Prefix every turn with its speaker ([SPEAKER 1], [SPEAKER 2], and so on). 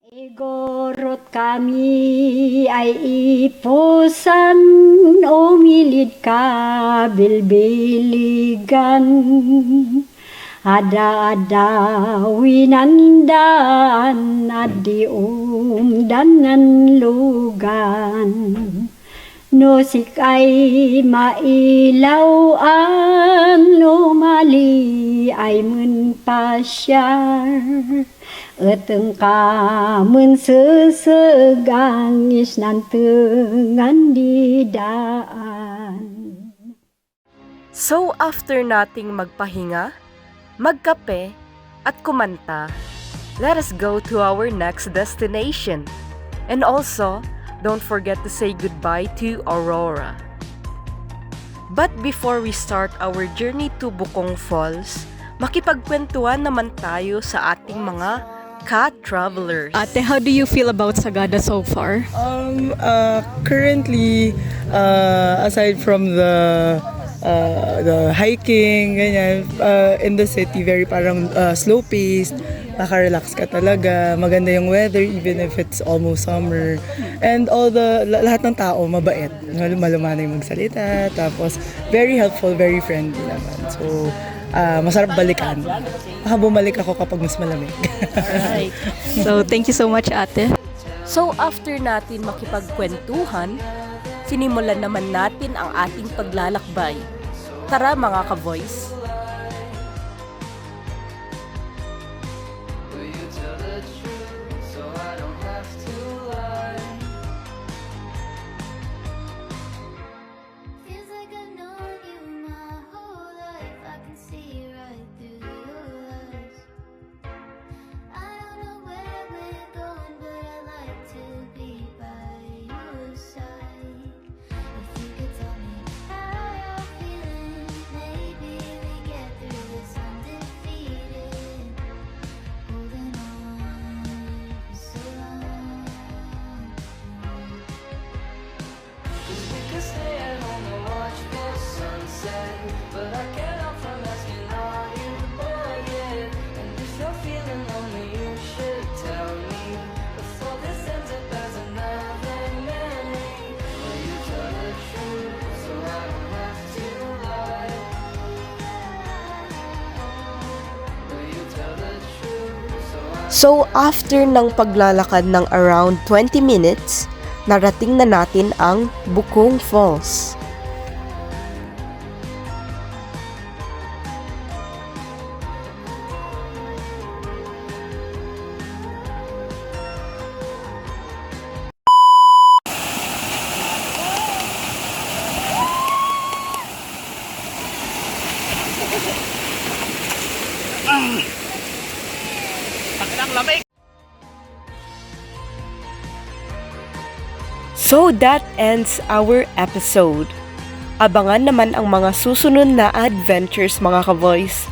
[SPEAKER 1] Igorot kami ay ipusan, umilid ka bilbiligan. Ada-ada winandan, adi umdanan lugan. Nusik ay mailawan, lumali ay menpasyar. Eteng kamun sesegangis nantengan di daan.
[SPEAKER 2] So after nating magpahinga, magkape, at kumanta, let us go to our next destination. And also, don't forget to say goodbye to Aurora. But before we start our journey to Bukong Falls, makipagkwentuhan naman tayo sa ating mga ka-travelers.
[SPEAKER 3] Ate, how do you feel about Sagada so far?
[SPEAKER 4] Currently, aside from the hiking, ganyan, in the city, very parang slow-paced, naka-relax ka talaga, maganda yung weather even if it's almost summer, and lahat ng tao mabait, malumanay magsalita, tapos very helpful, very friendly naman. So, masarap balikan. Baka bumalik ako kapag mas malamig.
[SPEAKER 2] Right.
[SPEAKER 3] So, thank you so much, ate.
[SPEAKER 2] So after natin makipagkwentuhan, sinimulan naman natin ang ating paglalakbay. Tara mga ka-voice!
[SPEAKER 5] Feels like I've known you my whole life. I can see right through your eyes. I don't know where we're going, but I like to be by your side. If you could tell me how you're feeling, maybe we get through this undefeated. Holding on for so long.
[SPEAKER 6] We could stay at home and watch the sunset, but I can't help from asking, are you bored yet? And if you're feeling lonely, you should tell me before this ends up as another memory. Will you tell the truth so I don't have to lie? Will you tell the truth so I
[SPEAKER 2] So after ng paglalakad ng around 20 minutes, narating na natin ang Bukong Falls. So that ends our episode. Abangan naman ang mga susunod na adventures mga ka-voice.